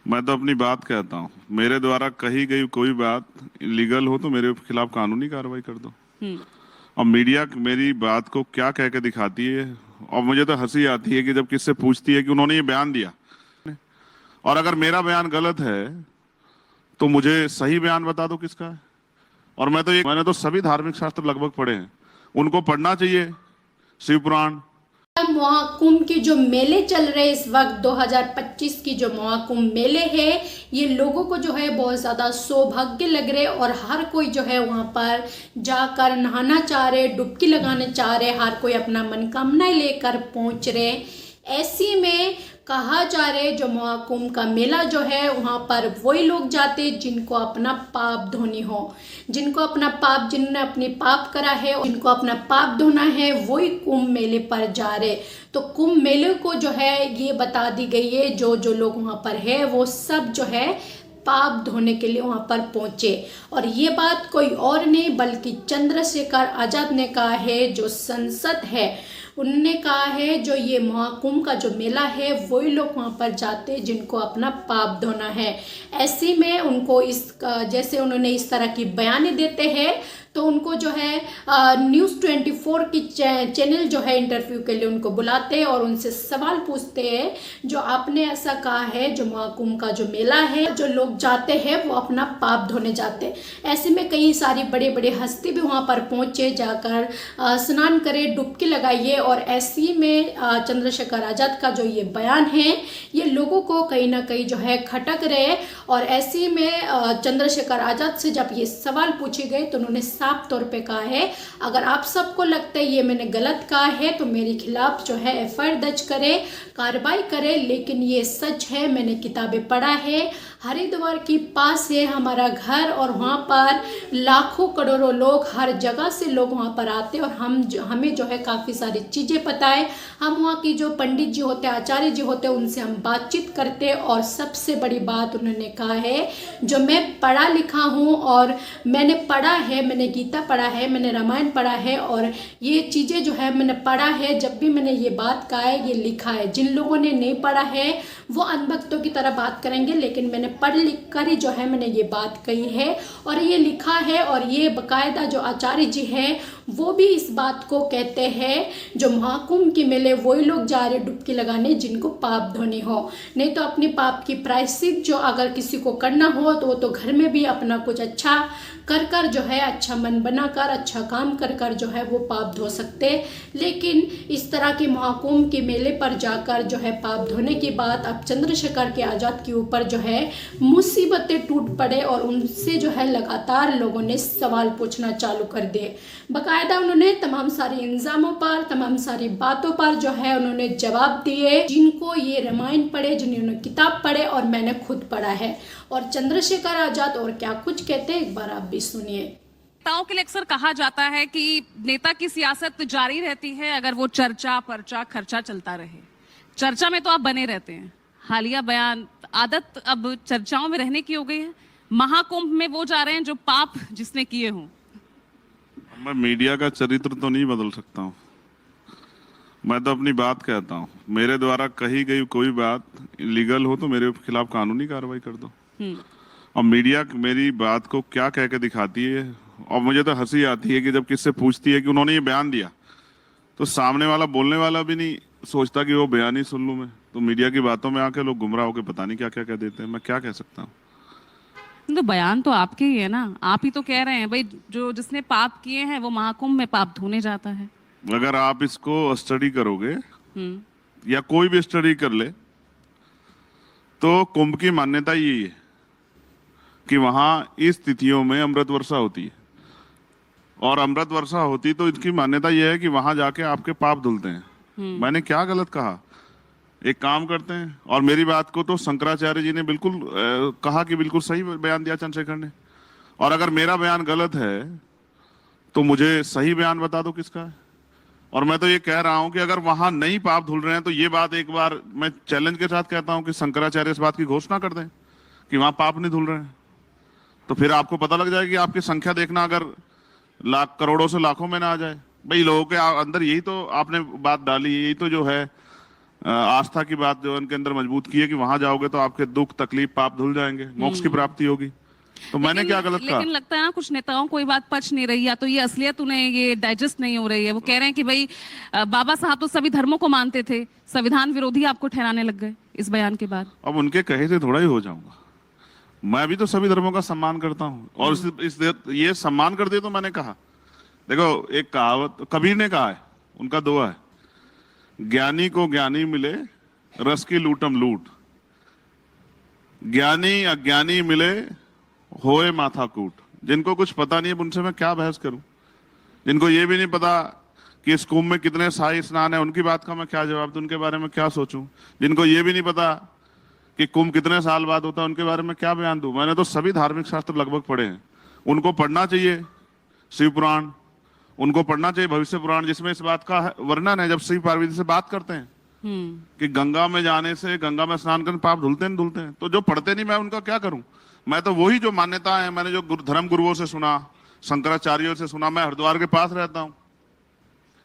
मैं तो अपनी बात कहता हूँ। मेरे द्वारा कही गई कोई बात इलीगल हो तो मेरे खिलाफ कानूनी कार्रवाई कर दो। हम्म। और मीडिया मेरी बात को क्या कह के दिखाती है। और मुझे तो हंसी आती है कि जब किससे पूछती है कि उन्होंने ये बयान दिया, और अगर मेरा बयान गलत है तो मुझे सही बयान बता दो किसका है। और मैंने तो सभी धार्मिक शास्त्र लगभग पढ़े हैं, उनको पढ़ना चाहिए, शिव पुराण। महाकुंभ के जो मेले चल रहे हैं इस वक्त 2025 की जो महाकुंभ मेले हैं, ये लोगों को जो है बहुत ज़्यादा सौभाग्य लग रहे और हर कोई जो है वहाँ पर जाकर नहाना चाह रहे, डुबकी लगाना चाह रहे, हर कोई अपना मनोकामनाएं लेकर पहुँच रहे। ऐसी में कहा जा रहा है जो महाकुंभ का मेला जो है वहाँ पर वही लोग जाते जिनको अपना पाप धोनी हो, जिनको अपना पाप, जिन्होंने अपनी पाप करा है, जिनको अपना पाप धोना है, वही कुंभ मेले पर जा रहे। तो कुंभ मेले को जो है ये बता दी गई है जो जो लोग वहाँ पर है वो सब जो है पाप धोने के लिए वहां पर पहुंचे। और ये बात कोई और नहीं बल्कि चंद्रशेखर आजाद ने कहा है, जो संसद है उन्होंने कहा है जो ये महाकुंभ का जो मेला है वही लोग वहां पर जाते जिनको अपना पाप धोना है। ऐसे में उनको जैसे उन्होंने इस तरह की बयानें देते हैं तो उनको जो है न्यूज़ 24 की चैनल जो है इंटरव्यू के लिए उनको बुलाते हैं और उनसे सवाल पूछते हैं जो आपने ऐसा कहा है जो महाकुंभ का जो मेला है जो लोग जाते हैं वो अपना पाप धोने जाते हैं। ऐसे में कई सारी बड़े बड़े हस्ती भी वहाँ पर पहुँचे, जाकर स्नान करें, डुबकी लगाइए। और ऐसी में चंद्रशेखर आजाद का जो ये बयान है ये लोगों को कहीं ना कहीं जो है खटक रहे। और ऐसे में चंद्रशेखर आजाद से जब ये सवाल पूछे गए तो उन्होंने साफ तौर पे कहा है अगर आप सबको लगता है ये मैंने गलत कहा है तो मेरे खिलाफ जो है एफआईआर दर्ज करे, कार्रवाई करे, लेकिन ये सच है, मैंने किताबें पढ़ा है, हरिद्वार के पास है हमारा घर और वहाँ पर लाखों करोड़ों लोग हर जगह से लोग वहाँ पर आते हैं और हमें जो है काफ़ी सारी चीज़ें पता है। हम वहाँ की जो पंडित जी होते हैं, आचार्य जी होते हैं, उनसे हम बातचीत करते हैं। और सबसे बड़ी बात उन्होंने कहा है जो मैं पढ़ा लिखा हूँ और मैंने पढ़ा है, मैंने गीता पढ़ा है, मैंने रामायण पढ़ा है और ये चीज़ें जो है मैंने पढ़ा है। जब भी मैंने ये बात कहा है ये लिखा है। जिन लोगों ने नहीं पढ़ा है वो अनभक्तों की तरह बात करेंगे, लेकिन मैंने पढ़ लिख कर ही जो है मैंने ये बात कही है और ये लिखा है। और ये बाकायदा जो आचार्य जी हैं वो भी इस बात को कहते हैं जो महाकुंभ के मेले वही लोग जा रहे डुबकी लगाने जिनको पाप धोनी हो। नहीं तो अपनी पाप की प्रायश्चित जो अगर किसी को करना हो तो वो तो घर में भी अपना कुछ अच्छा कर कर जो है, अच्छा मन बनाकर, अच्छा काम कर कर जो है वो पाप धो सकते। लेकिन इस तरह के महाकुंभ के मेले पर जाकर जो है पाप धोने की बात अब चंद्रशेखर के आजाद के ऊपर जो है मुसीबतें टूट पड़े और उनसे जो है लगातार लोगों ने सवाल पूछना चालू कर दिए। बाकायदा उन्होंने तमाम सारे इल्जामों पर, तमाम सारी बातों पर जो है उन्होंने जवाब दिए। जिनको ये रामायण पढ़े, जिन्होंने किताब पढ़े और मैंने खुद पढ़ा है। और चंद्रशेखर आजाद और क्या कुछ कहते हैं एक बार आप भी सुनिए। नेताओं के लिए अक्सर कहा जाता है कि नेता की सियासत जारी रहती है अगर वो चर्चा, पर्चा, खर्चा चलता रहे। चर्चा में तो आप बने रहते हैं, हालिया बयान, आदत अब चर्चाओं में रहने की हो गई है। महाकुंभ में वो जा रहे हैं जो पाप जिसने किए हों। मैं मीडिया का चरित्र तो नहीं बदल सकता हूँ। मैं तो अपनी बात कहता हूँ। मेरे द्वारा कही गई कोई बात इलीगल हो तो मेरे खिलाफ कानूनी कार्रवाई कर दो। और मीडिया मेरी बात को क्या कह के दिखाती है। और मुझे तो हंसी आती है कि जब किससे पूछती है कि उन्होंने ये बयान दिया तो सामने वाला, बोलने वाला भी नहीं सोचता कि वो बयान ही सुन लूं मैं। तो मीडिया की बातों में आके लोग गुमराह होकर पता नहीं क्या क्या कह देते हैं। मैं क्या कह सकता हूँ। तो बयान तो आपके ही है ना, आप ही तो कह रहे हैं भाई जो जिसने पाप किए हैं वो महाकुंभ में पाप धोने जाता है। अगर आप इसको स्टडी करोगे या कोई भी स्टडी कर ले तो कुंभ की मान्यता यही है कि वहां इस तिथियों में अमृत वर्षा होती है। और अमृत वर्षा होती तो इसकी मान्यता यह है कि वहां जाके आपके पाप धुलते हैं। मैंने क्या गलत कहा? एक काम करते हैं, और मेरी बात को तो शंकराचार्य जी ने बिल्कुल कहा कि बिल्कुल सही बयान दिया चंद्रशेखर ने। और अगर मेरा बयान गलत है तो मुझे सही बयान बता दो किसका है। और मैं तो ये कह रहा हूं कि अगर वहां नहीं पाप धुल रहे हैं तो ये बात एक बार मैं चैलेंज के साथ कहता हूं कि शंकराचार्य इस बात की घोषणा कर दें कि वहां पाप नहीं धुल रहे हैं। तो फिर आपको पता लग जाएगी, आपकी संख्या देखना अगर लाख, करोड़ों से लाखों में ना आ जाए। भाई लोगों के अंदर यही तो आपने बात डाली, यही तो जो है आस्था की बात जो उनके अंदर मजबूत की है कि वहां जाओगे तो आपके दुख तकलीफ पाप धुल जाएंगे, मोक्ष की प्राप्ति होगी। तो मैंने क्या गलत कहा? लेकिन लगता है ना कुछ नेताओं को ये बात पच नहीं रही, या तो ये असलियत उन्हें ये डाइजेस्ट नहीं हो रही है। वो कह रहे हैं कि भाई बाबा साहब तो सभी धर्मों को मानते थे, संविधान विरोधी आपको ठहराने लग गए इस बयान के बाद। अब उनके कहे से थोड़ा ही हो जाऊंगा, मैं भी तो सभी धर्मों का सम्मान करता हूं, और ये सम्मान कर दिया तो मैंने कहा। देखो, एक कहावत कबीर ने कहा है, उनका दोहा है, ज्ञानी को ज्ञानी मिले रस की लूटम लूट, ज्ञानी अज्ञानी मिले होए माथा कूट। जिनको कुछ पता नहीं है उनसे मैं क्या बहस करूं, जिनको ये भी नहीं पता कि इस कुंभ में कितने शाही स्नान है, उनकी बात का मैं क्या जवाब दूं, उनके बारे में क्या सोचूं। जिनको ये भी नहीं पता कि कुंभ कितने साल बाद होता है, उनके बारे में क्या बयान दूं। मैंने तो सभी धार्मिक शास्त्र लगभग पढ़े हैं, उनको पढ़ना चाहिए शिव पुराण, उनको पढ़ना चाहिए भविष्य पुराण, जिसमें इस बात का वर्णन है जब शिव पार्वती से बात करते हैं कि गंगा में जाने से, गंगा में स्नान करने पाप धुलते नहीं धुलते हैं। तो जो पढ़ते नहीं, मैं उनका क्या करूं। मैं तो वही जो मान्यता है, मैंने जो धर्म गुरुओं से सुना, शंकराचार्यों से सुना। मैं हरिद्वार के पास रहता हूं,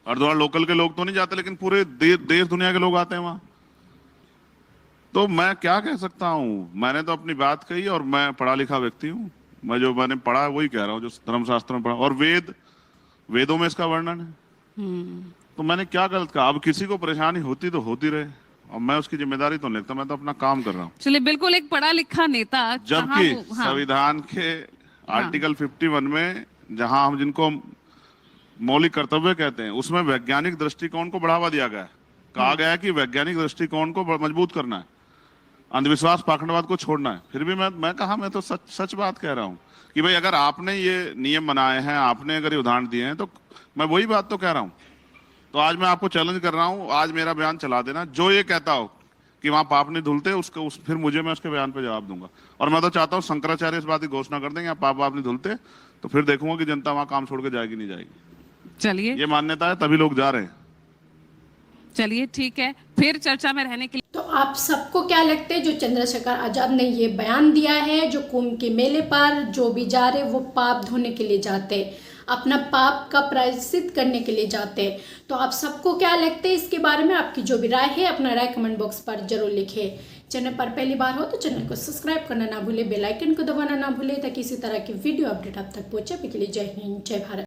हरिद्वार लोकल के लोग तो नहीं जाते, लेकिन पूरे देश दुनिया के लोग आते हैं वहां। तो मैं क्या कह सकता हूं, मैंने तो अपनी बात कही, और मैं पढ़ा लिखा व्यक्ति हूं। मैं जो मैंने पढ़ा वही कह रहा हूं, जो धर्मशास्त्र में पढ़ा, और वेदों में इसका वर्णन है। तो मैंने क्या गलत कहा। अब किसी को परेशानी होती तो होती रहे, और मैं उसकी जिम्मेदारी तो नहीं लेता, मैं तो अपना काम कर रहा हूँ। चलिए, बिल्कुल एक पढ़ा लिखा नेता, जबकि संविधान के आर्टिकल 51 में, जहां हम जिनको मौलिक कर्तव्य कहते हैं, उसमें वैज्ञानिक दृष्टिकोण को बढ़ावा दिया गया है। कहा गया है कि वैज्ञानिक दृष्टिकोण को मजबूत करना है, अंधविश्वास पाखंडवाद को छोड़ना है। फिर भी मैं कहा, मैं तो सच बात कह रहा हूँ कि भाई अगर आपने ये नियम बनाए हैं, आपने अगर ये उदाहरण दिए हैं, तो मैं वही बात तो कह रहा हूँ। तो आज मैं आपको चैलेंज कर रहा हूँ, आज मेरा बयान चला देना, जो ये कहता हो कि वहां पाप नहीं धुलते, फिर मैं उसके बयान पे जवाब दूंगा। और मैं तो चाहता हूँ शंकराचार्य इस बात की घोषणा कर देंगे, पाप नहीं धुलते, तो फिर देखूंगा कि जनता वहां काम छोड़ के जाएगी नहीं जाएगी। चलिए, ये मान्यता है, तभी लोग जा रहे हैं। चलिए ठीक है, फिर चर्चा में रहने के लिए। तो आप सबको क्या लगता है, जो चंद्रशेखर आजाद ने ये बयान दिया है, जो कुंभ के मेले पर जो भी जा रहे वो पाप धोने के लिए जाते, अपना पाप का प्रायश्चित करने के लिए जाते, तो आप सबको क्या लगता है इसके बारे में? आपकी जो भी राय है, अपना राय कमेंट बॉक्स पर जरूर लिखें। चैनल पर पहली बार हो तो चैनल को सब्सक्राइब करना ना भूले, बेल आइकन को दबाना ना भूले, ताकि इसी तरह की वीडियो अपडेट आप तक पहुंचे। अभी के लिए जय हिंद, जय भारत।